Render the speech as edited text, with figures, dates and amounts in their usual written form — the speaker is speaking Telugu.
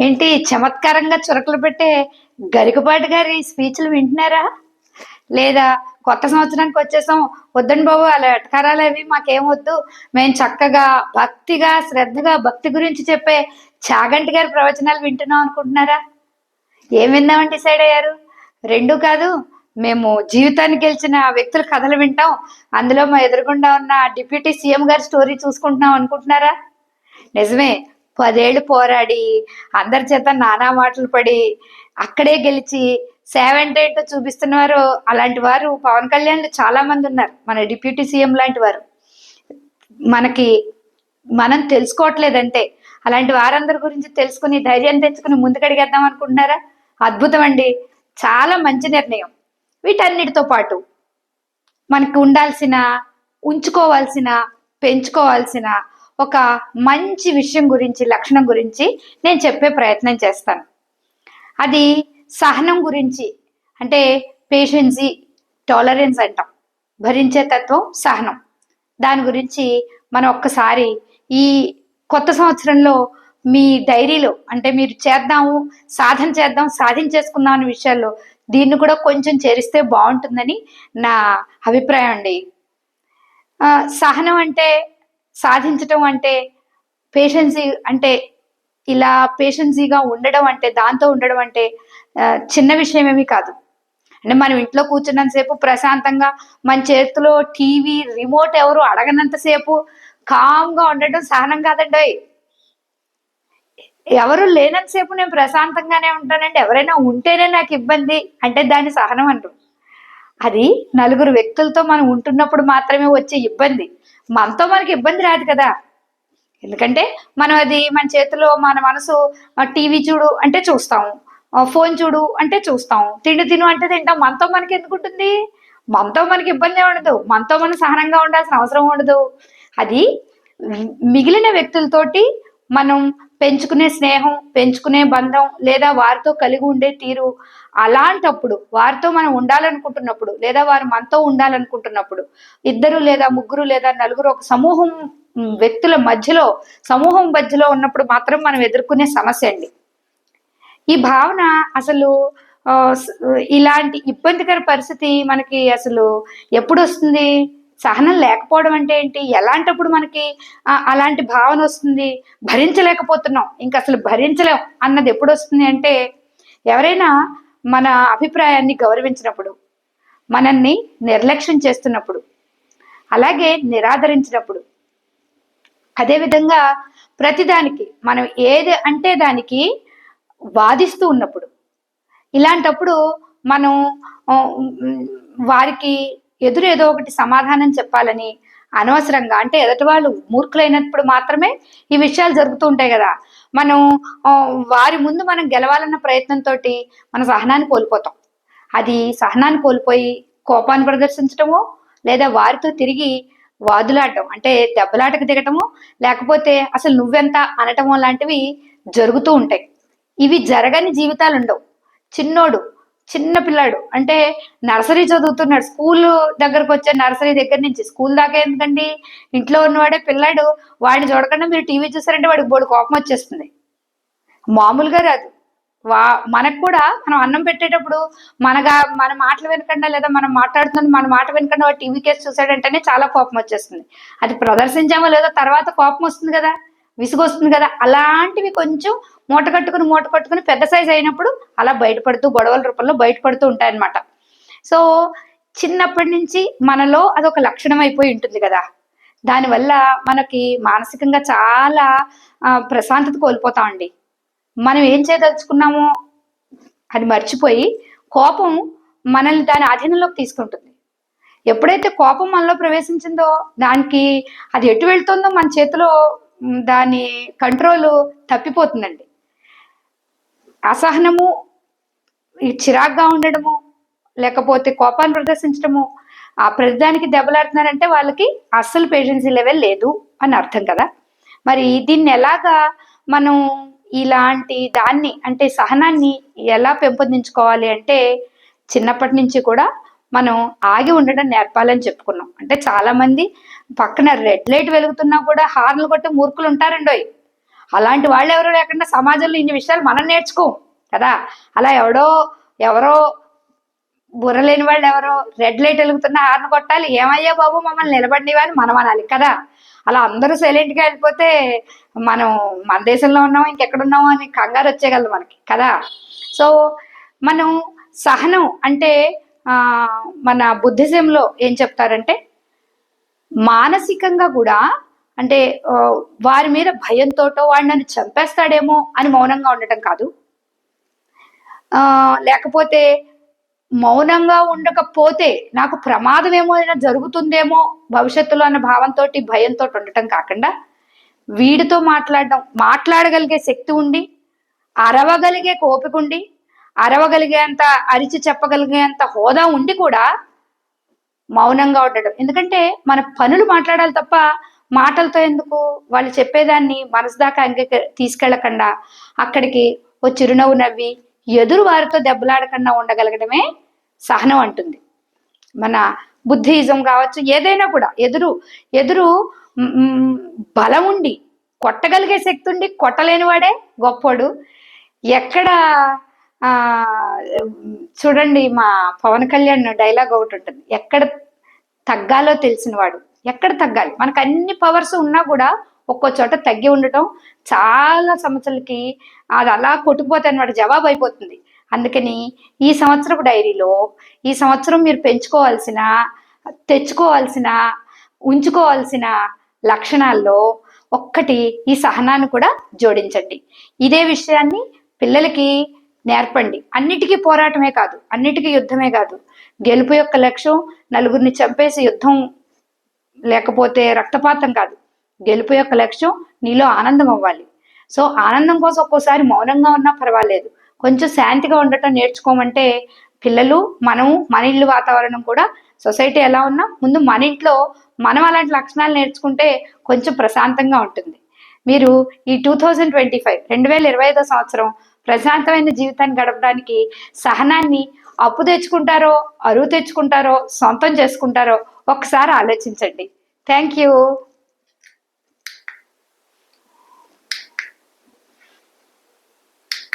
ఏంటి చమత్కారంగా చురకలు పెట్టే గరికపాటి గారి స్పీచ్లు వింటున్నారా? లేదా కొత్త సంవత్సరానికి వచ్చేసాం, వద్దండి బాబు అలా ఎటకారాలు అవి మాకేం వద్దు, మేము చక్కగా భక్తిగా శ్రద్ధగా భక్తి గురించి చెప్పే చాగంటి గారి ప్రవచనాలు వింటున్నాం అనుకుంటున్నారా? ఏం విందామని డిసైడ్ అయ్యారు? రెండు కాదు, మేము జీవితాన్ని గెలిచిన వ్యక్తుల కథలు వింటాం, అందులో మా ఎదురుగుండా ఉన్న డిప్యూటీ సీఎం గారి స్టోరీ చూసుకుంటున్నాం అనుకుంటున్నారా? నిజమే. 10 ఏళ్ళు పోరాడి, అందరి చేత నానా మాటలు పడి, అక్కడే గెలిచి సేవ అంటే ఏంటో చూపిస్తున్నవారు, అలాంటి వారు పవన్ కళ్యాణ్‌లో చాలా మంది ఉన్నారు. మన డిప్యూటీ సీఎం లాంటి వారు. మనకి మనం తెలుసుకోవట్లేదంటే, అలాంటి వారందరి గురించి తెలుసుకుని, ధైర్యం తెచ్చుకుని ముందుకడిగేద్దాం అనుకుంటున్నారా? అద్భుతం అండి. చాలా మంచి నిర్ణయం. వీటన్నిటితో పాటు మనకు ఉండాల్సిన, ఉంచుకోవాల్సిన, పెంచుకోవాల్సిన ఒక మంచి విషయం గురించి, లక్షణం గురించి నేను చెప్పే ప్రయత్నం చేస్తాను. అది సహనం గురించి. అంటే పేషెన్సీ, టాలరెన్స్ అంటాం. భరించే తత్వం, సహనం. దాని గురించి మనం ఒక్కసారి ఈ కొత్త సంవత్సరంలో మీ డైరీలో, అంటే మీరు చేద్దాము, సాధన చేద్దాం, సాధించేసుకుందాం అనే విషయాల్లో దీన్ని కూడా కొంచెం చేరిస్తే బాగుంటుందని నా అభిప్రాయం అండి. సహనం అంటే, సాధించటం అంటే, పేషెన్సీ అంటే, ఇలా పేషెన్సీగా ఉండడం అంటే, దాంతో ఉండడం అంటే చిన్న విషయం ఏమీ కాదు. అంటే మనం ఇంట్లో కూర్చున్నంతసేపు ప్రశాంతంగా మన చేతిలో టీవీ రిమోట్ ఎవరు అడగనంతసేపు కామ్గా ఉండడం సహనం కాదండోయ్. ఎవరు లేనంతసేపు నేను ప్రశాంతంగానే ఉంటానండి, ఎవరైనా ఉంటేనే నాకు ఇబ్బంది అంటే దాన్ని సహనం అంటారు. అది నలుగురు వ్యక్తులతో మనం ఉంటున్నప్పుడు మాత్రమే వచ్చే ఇబ్బంది. మనతో మనకి ఇబ్బంది రాదు కదా. ఎందుకంటే మనం అది మన చేతిలో, మన మనసు టీవీ చూడు అంటే చూస్తాము, ఫోన్ చూడు అంటే చూస్తాం, తిండి తిను అంటే తింటాం. మనతో మనకి ఎందుకు ఉంటుంది? మనతో మనకి ఇబ్బంది ఉండదు, మనతో మనం సహనంగా ఉండాల్సిన అవసరం ఉండదు. అది మిగిలిన వ్యక్తులతోటి మనం పెంచుకునే స్నేహం, పెంచుకునే బంధం, లేదా వారితో కలిగి ఉండే తీరు, అలాంటప్పుడు వారితో మనం ఉండాలనుకుంటున్నప్పుడు, లేదా వారు మనతో ఉండాలనుకుంటున్నప్పుడు, ఇద్దరు లేదా ముగ్గురు లేదా నలుగురు ఒక సమూహం వ్యక్తుల మధ్యలో, సమూహం మధ్యలో ఉన్నప్పుడు మాత్రం మనం ఎదుర్కొనే సమస్య అండి ఈ భావన. అసలు ఇలాంటి ఇబ్బందికర పరిస్థితి మనకి అసలు ఎప్పుడు వస్తుంది? సహనం లేకపోవడం అంటే ఏంటి? ఎలాంటప్పుడు మనకి అలాంటి భావన వస్తుంది? భరించలేకపోతున్నాం, ఇంక అసలు భరించలేం అన్నది ఎప్పుడు వస్తుంది అంటే, ఎవరైనా మన అభిప్రాయాన్ని గౌరవించినప్పుడు, మనల్ని నిర్లక్ష్యం చేస్తున్నప్పుడు, అలాగే నిరాదరించినప్పుడు, అదేవిధంగా ప్రతిదానికి మనం ఏది అంటే దానికి వాదిస్తూ ఉన్నప్పుడు, ఇలాంటప్పుడు మనం వారికి ఎదురు ఏదో ఒకటి సమాధానం చెప్పాలని అనవసరంగా, అంటే ఎదుటి వాళ్ళు మూర్ఖులైనప్పుడు మాత్రమే ఈ విషయాలు జరుగుతూ ఉంటాయి కదా. మనం వారి ముందు మనం గెలవాలన్న ప్రయత్నంతో మన సహనాన్ని కోల్పోతాం. అది సహనాన్ని కోల్పోయి కోపాన్ని ప్రదర్శించటమో, లేదా వారితో తిరిగి వాదులాడటం అంటే దెబ్బలాటకు దిగటమో, లేకపోతే అసలు నువ్వెంత అనటమో లాంటివి జరుగుతూ ఉంటాయి. ఇవి జరగని జీవితాలు ఉండవు. చిన్న పిల్లాడు అంటే నర్సరీ చదువుతున్నాడు, స్కూల్ దగ్గరకు వచ్చే నర్సరీ దగ్గర నుంచి స్కూల్ దాకా ఎందుకండి, ఇంట్లో ఉన్నవాడే పిల్లాడు, వాడిని చూడకుండా మీరు టీవీ చూసారంటే వాడికి బోడు కోపం వచ్చేస్తుంది. మామూలుగా రాదు. మనకు కూడా మనం అన్నం పెట్టేటప్పుడు మన మాటలు వినకుండా, లేదా మనం మాట్లాడుతున్న మన మాట వినకుండా వాడు టీవీ కేసు చూసాడంటేనే చాలా కోపం వచ్చేస్తుంది. అది ప్రదర్శించామో లేదో తర్వాత కోపం వస్తుంది కదా, విసుగొస్తుంది కదా. అలాంటివి కొంచెం మూట కట్టుకుని పెద్ద సైజ్ అయినప్పుడు అలా బయటపడుతూ, గొడవల రూపంలో బయటపడుతూ ఉంటాయన్నమాట. సో చిన్నప్పటి నుంచి మనలో అదొక లక్షణం అయిపోయి ఉంటుంది కదా. దానివల్ల మనకి మానసికంగా చాలా ప్రశాంతత కోల్పోతామండి. మనం ఏం చేయదలుచుకున్నామో అది మర్చిపోయి కోపం మనల్ని దాని ఆధీనంలోకి తీసుకుంటుంది. ఎప్పుడైతే కోపం మనలో ప్రవేశించిందో, దానికి అది ఎటు వెళ్తుందో మన చేతిలో దాని కంట్రోల్ తప్పిపోతుందండి. అసహనము, చిరాగ్గా ఉండడము, లేకపోతే కోపాన్ని ప్రదర్శించడము, ఆ ప్రతిదానికి దెబ్బలాడుతున్నారంటే వాళ్ళకి అస్సలు పేషెన్సీ లెవెల్ లేదు అని అర్థం కదా. మరి దీన్ని ఎలాగా మనం ఇలాంటి దాన్ని, అంటే సహనాన్ని ఎలా పెంపొందించుకోవాలి అంటే, చిన్నప్పటి నుంచి కూడా మనం ఆగి ఉండడం నేర్పాలని చెప్పుకున్నాం. అంటే చాలా మంది పక్కన రెడ్ లైట్ వెలుగుతున్నా కూడా హార్న్లు కొట్టే మూర్ఖులు ఉంటారండోయ్. అలాంటి వాళ్ళు ఎవరో లేకుండా సమాజంలో ఇన్ని విషయాలు మనం నేర్చుకోం కదా. అలా ఎవరో బుర్ర లేని వాళ్ళు ఎవరో రెడ్ లైట్ వెలుగుతున్న హార్న్ కొట్టాలి, ఏమయ్యా బాబు మమ్మల్ని నిలబడినవా అని మనం అనాలి కదా. అలా అందరూ సైలెంట్గా వెళ్ళిపోతే మనం మన దేశంలో ఉన్నామో ఇంకెక్కడున్నామో అని కంగారు వచ్చేయగలదు మనకి కదా. సో మనం సహనం అంటే మన బుద్ధిజంలో ఏం చెప్తారంటే, మానసికంగా కూడా అంటే వారి మీద భయంతోటో వాడు నన్ను చంపేస్తాడేమో అని మౌనంగా ఉండటం కాదు, లేకపోతే మౌనంగా ఉండకపోతే నాకు ప్రమాదం ఏమైనా జరుగుతుందేమో భవిష్యత్తులో అన్న భావంతో భయంతో ఉండటం కాకుండా, వీడితో మాట్లాడగలిగే శక్తి ఉండి, అరవగలిగే కోపిక ఉండి, అరవగలిగేంత అరిచి చెప్పగలిగేంత హోదా ఉండి కూడా మౌనంగా ఉండడం. ఎందుకంటే మన పనులు మాట్లాడాలి తప్ప మాటలతో ఎందుకు, వాళ్ళు చెప్పేదాన్ని మనసు దాకా తీసుకెళ్లకుండా అక్కడికి ఓ చిరునవ్వు నవ్వి ఎదురు వారితో దెబ్బలాడకుండా ఉండగలగడమే సహనం అంటుంది. మన బుద్ధిజం కావచ్చు, ఏదైనా కూడా ఎదురు బలం ఉండి కొట్టగలిగే శక్తి ఉండి కొట్టలేని వాడే గొప్పోడు. ఎక్కడ చూడండి, మా పవన్ కళ్యాణ్ డైలాగ్ ఒకటి ఉంటుంది, ఎక్కడ తగ్గాలో తెలిసిన వాడు. ఎక్కడ తగ్గాలి, మనకు అన్ని పవర్స్ ఉన్నా కూడా ఒక్కో చోట తగ్గి ఉండటం చాలా సమస్యలకి అది అలా కొట్టుకుపోతే అన్నమాట, జవాబు అయిపోతుంది. అందుకని ఈ సంవత్సరపు డైరీలో ఈ సంవత్సరం మీరు పెంచుకోవాల్సిన, తెచ్చుకోవాల్సిన, ఉంచుకోవాల్సిన లక్షణాల్లో ఒక్కటి ఈ సహనాన్ని కూడా జోడించండి. ఇదే విషయాన్ని పిల్లలకి నేర్పండి. అన్నిటికీ పోరాటమే కాదు, అన్నిటికీ యుద్ధమే కాదు. గెలుపు యొక్క లక్ష్యం నలుగురిని చంపేసి యుద్ధం లేకపోతే రక్తపాతం కాదు. గెలుపు యొక్క లక్ష్యం నీలో ఆనందం అవ్వాలి. సో ఆనందం కోసం ఒక్కోసారి మౌనంగా ఉన్నా పర్వాలేదు, కొంచెం శాంతిగా ఉండటం నేర్చుకోమంటే పిల్లలు, మనము, మన ఇల్లు వాతావరణం కూడా, సొసైటీ ఎలా ఉన్నా ముందు మన ఇంట్లో మనం అలాంటి లక్షణాలు నేర్చుకుంటే కొంచెం ప్రశాంతంగా ఉంటుంది. మీరు ఈ 2025 సంవత్సరం ప్రశాంతమైన జీవితాన్ని గడపడానికి సహనాన్ని అప్పు తెచ్చుకుంటారో, అరువు తెచ్చుకుంటారో, సొంతం చేసుకుంటారో ఒక్కసారి ఆలోచించండి. Thank you.